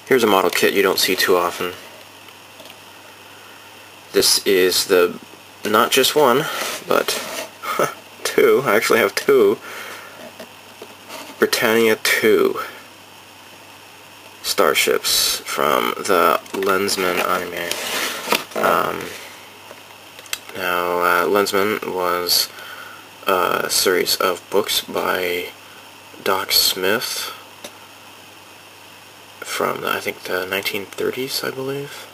Here's a model kit you don't see too often. This is the, not just one, but two, I actually have two, Brittania II starships from the Lensman anime. Lensman was a series of books by Doc Smith from, I think, the 1930s, I believe.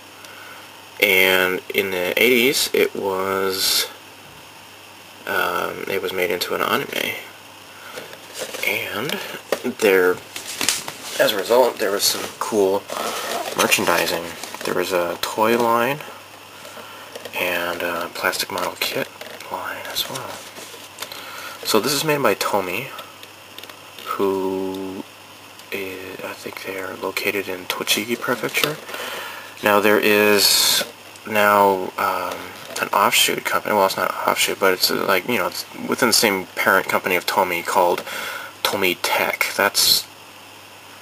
And in the 80s, it was made into an anime. And as a result, there was some cool merchandising. There was a toy line and a plastic model kit line as well. So this is made by Tomy, who is, I think they are located in Tochigi Prefecture. Now there is now an offshoot company. Well, it's not an offshoot, but it's like, you know, it's within the same parent company of Tomy called Tomy Tech. That's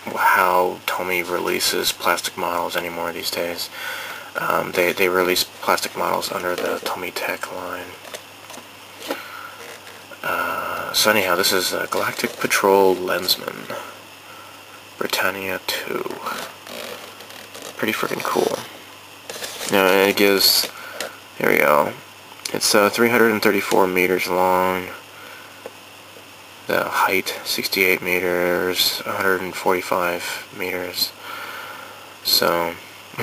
how Tomy releases plastic models anymore these days. They release plastic models under the Tomy Tech line. So anyhow, this is Galactic Patrol Lensman Brittania II. Pretty freaking cool. Now it gives, here we go, it's 334 meters long, the height 68 meters, 145 meters, so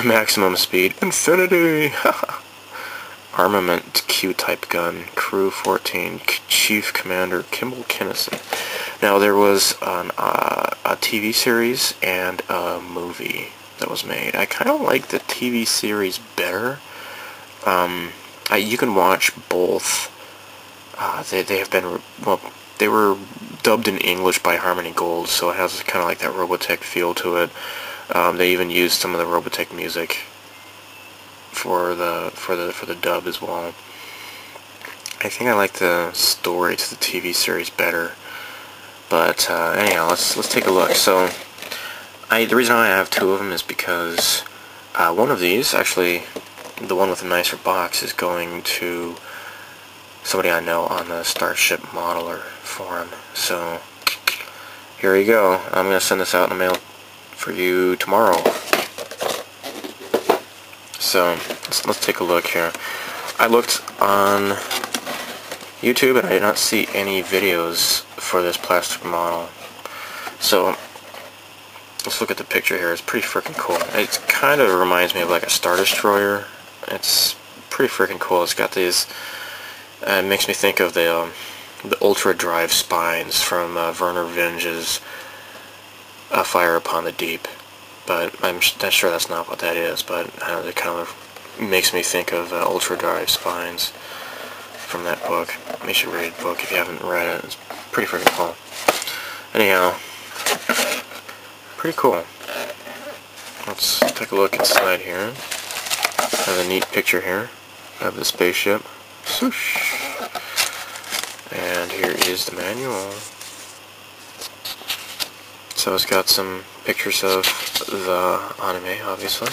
maximum speed, infinity! Armament Q-type gun, crew 14, Chief Commander Kimball Kinnison. Now there was a TV series and a movie that was made. I kind of like the TV series better. You can watch both. They have been, well, they were dubbed in English by Harmony Gold, so it has kind of like that Robotech feel to it. They even used some of the Robotech music for the dub as well. I think I like the story to the TV series better. But anyhow, let's take a look. So the reason I have two of them is because one of these, actually the one with the nicer box, is going to somebody I know on the Starship Modeler forum. So here you go. I'm going to send this out in the mail for you tomorrow. So let's take a look here. I looked on YouTube and I did not see any videos for this plastic model. So let's look at the picture here. It's pretty freaking cool. It kind of reminds me of like a Star Destroyer. It's pretty freaking cool. It's got these, it makes me think of the Ultra Drive spines from Werner Vinge's Fire Upon the Deep. But I'm not sure that's not what that is, but it kind of makes me think of Ultra Drive spines from that book. You should read the book if you haven't read it. It's pretty freaking cool. Anyhow, pretty cool. Let's take a look inside here. I have a neat picture here of the spaceship. Swoosh. And here is the manual. So it's got some pictures of the anime, obviously.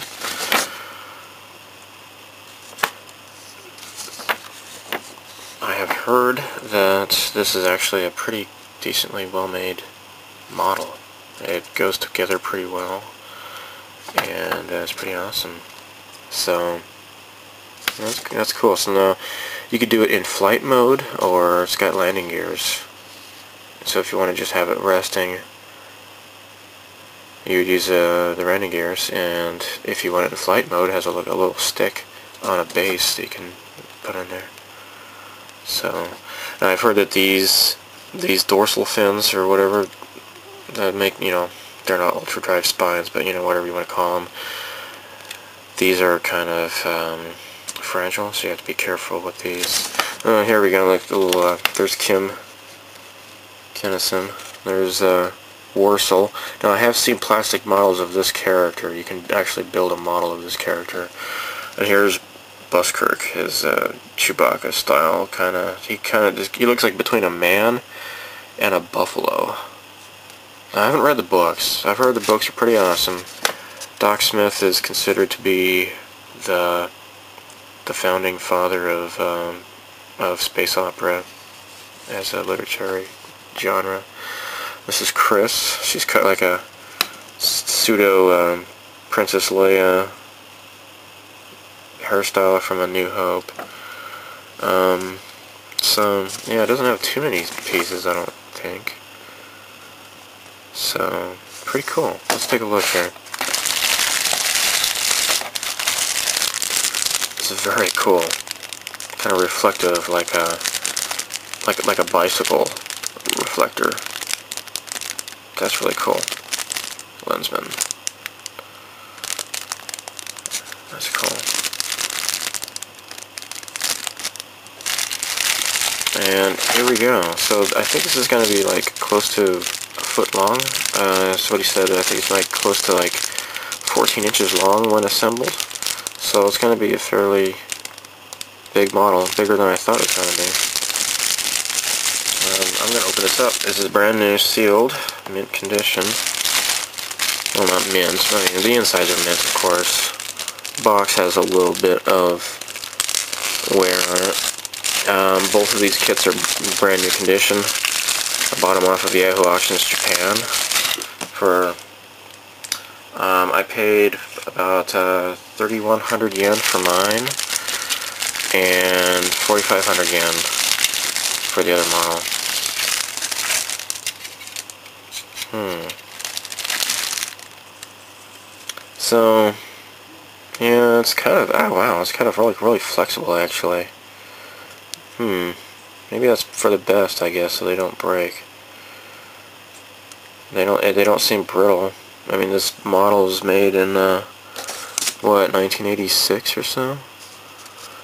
I have heard that this is actually a pretty decently well-made model. It goes together pretty well, and it's pretty awesome. So that's cool. So now you could do it in flight mode, or it's got landing gears. So if you want to just have it resting, you would use the landing gears, and if you want it in flight mode, it has a little stick on a base that you can put in there. So now I've heard that these dorsal fins or whatever that make, you know, they're not Ultra Drive spines, but you know, whatever you want to call them, these are kind of fragile, so you have to be careful with these. Here we go. Like little there's Kim Kinnison. There's Warsaw. Now I have seen plastic models of this character. You can actually build a model of this character. And here's Buskirk, his Chewbacca style he looks like between a man and a buffalo. I haven't read the books. I've heard the books are pretty awesome. Doc Smith is considered to be the founding father of space opera as a literary genre. This is Chris. She's cut like a pseudo Princess Leia hairstyle from A New Hope. So yeah, it doesn't have too many pieces, I don't think. So pretty cool. Let's take a look here. It's very cool. Kind of reflective, like a bicycle reflector. That's really cool. Lensman. That's cool. And here we go. So I think this is going to be like close to a foot long. That's what he said. I think it's like close to like 14 inches long when assembled. So it's going to be a fairly big model, bigger than I thought it was going to be. I'm going to open this up. This is brand new, sealed, mint condition. Well, not mint. I mean, the insides are mint, of course. The box has a little bit of wear on it. Both of these kits are brand new condition. I bought them off of Yahoo Auctions Japan for, I paid about 3,100 yen for mine and 4,500 yen for the other model. So, yeah, it's kind of, oh wow, it's kind of really flexible actually. Maybe that's for the best, I guess, so they don't break. They don't seem brittle. I mean, this model was made in what, 1986 or so.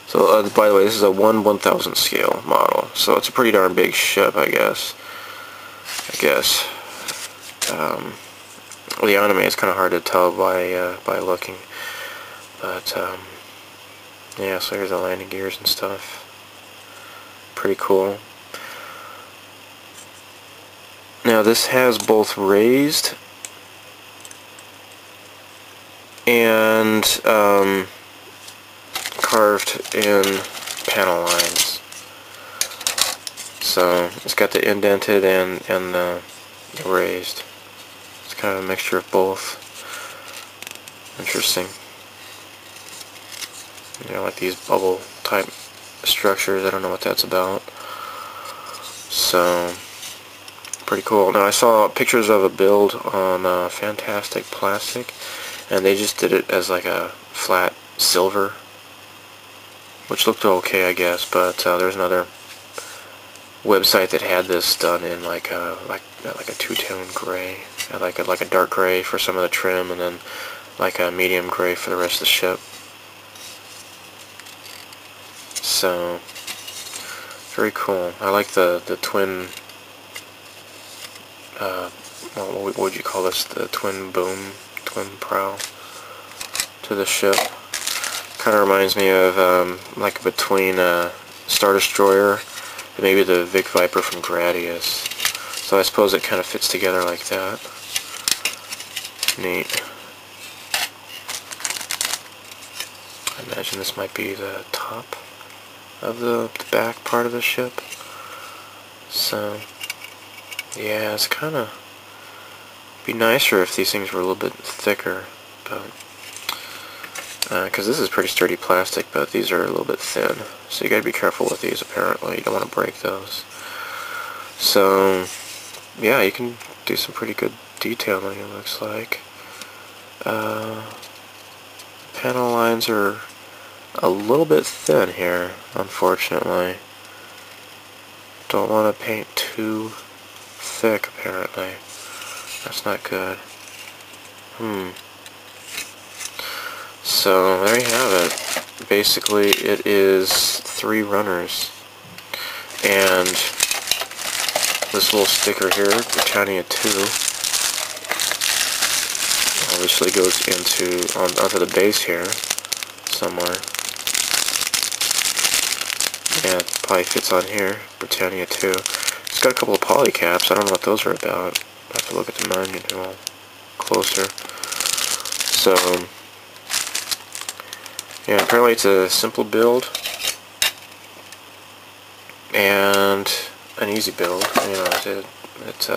So, by the way, this is a 1/1000 scale model, so it's a pretty darn big ship, I guess. The anime is kind of hard to tell by looking, but yeah. So here's the landing gears and stuff. Pretty cool. Now this has both raised and carved in panel lines. So it's got the indented and the raised. It's kind of a mixture of both. Interesting. You know, like these bubble type structures. I don't know what that's about. So pretty cool. Now I saw pictures of a build on Fantastic Plastic, and they just did it as like a flat silver, which looked okay, I guess. But there's another website that had this done in like a two-tone gray, like a dark gray for some of the trim, and then like a medium gray for the rest of the ship. So very cool. I like the twin. What would you call this? The twin boom, twin prow to the ship. Kind of reminds me of like between Star Destroyer and maybe the Vic Viper from Gradius. So I suppose it kind of fits together like that. Neat. I imagine this might be the top of the back part of the ship. So yeah, it's kind of be nicer if these things were a little bit thicker, but because this is pretty sturdy plastic, but these are a little bit thin, so you gotta be careful with these. Apparently, you don't want to break those. So yeah, you can do some pretty good detailing, it looks like. Panel lines are a little bit thin here, unfortunately. Don't want to paint too thick, apparently. That's not good. So there you have it. Basically, it is 3 runners, and this little sticker here, Brittania II, obviously goes onto the base here somewhere. Yeah, it probably fits on here, Brittania II. It's got a couple of poly caps. I don't know what those are about. I have to look at the manual closer. So, yeah, apparently it's a simple build and an easy build. You know, it's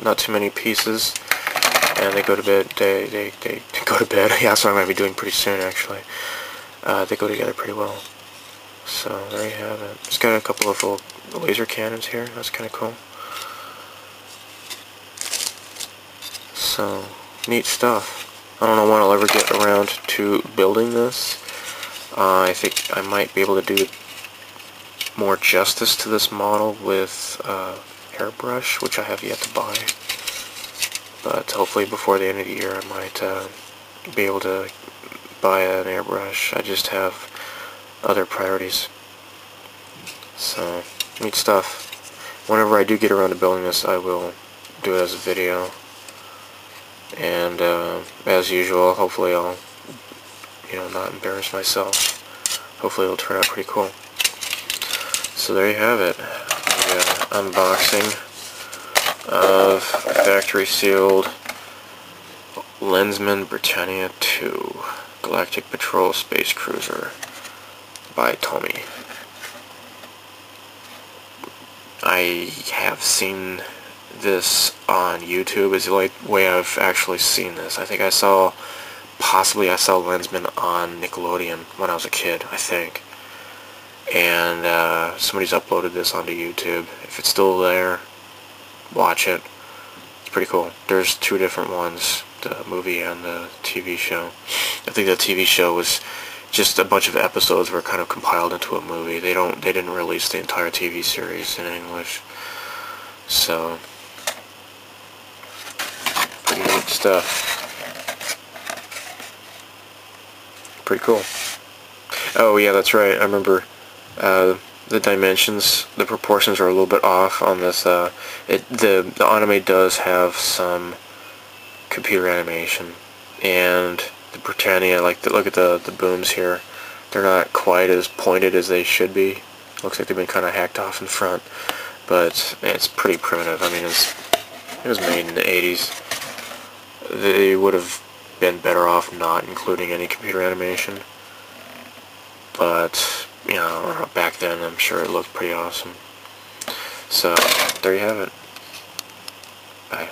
not too many pieces, and they go to bed. They go to bed. Yeah, that's what I'm gonna be doing pretty soon, actually. They go together pretty well. So there you have it. It's got a couple of little laser cannons here. That's kind of cool. So neat stuff. I don't know when I'll ever get around to building this. I think I might be able to do more justice to this model with airbrush, which I have yet to buy. But hopefully before the end of the year I might be able to buy an airbrush. I just have other priorities. So, neat stuff. Whenever I do get around to building this, I will do it as a video. And as usual, hopefully I'll, not embarrass myself. Hopefully it'll turn out pretty cool. So there you have it. The unboxing of factory sealed Lensman Brittania II Galactic Patrol Space Cruiser by Tomy. I have seen this on YouTube. Is the way I've actually seen this. I think I saw Lensman on Nickelodeon when I was a kid, I think. And somebody's uploaded this onto YouTube. If it's still there, watch it. It's pretty cool. There's two different ones, the movie and the TV show. I think the TV show was just a bunch of episodes were kind of compiled into a movie. They didn't release the entire TV series in English. So pretty neat stuff. Pretty cool. Oh yeah, that's right. I remember the dimensions, the proportions are a little bit off on this. The anime does have some computer animation, and the Britannia, look at the booms here. They're not quite as pointed as they should be. Looks like they've been kind of hacked off in front, but it's pretty primitive. I mean, it was made in the 80s. They would have been better off not including any computer animation, but back then I'm sure it looked pretty awesome. So there you have it. Bye.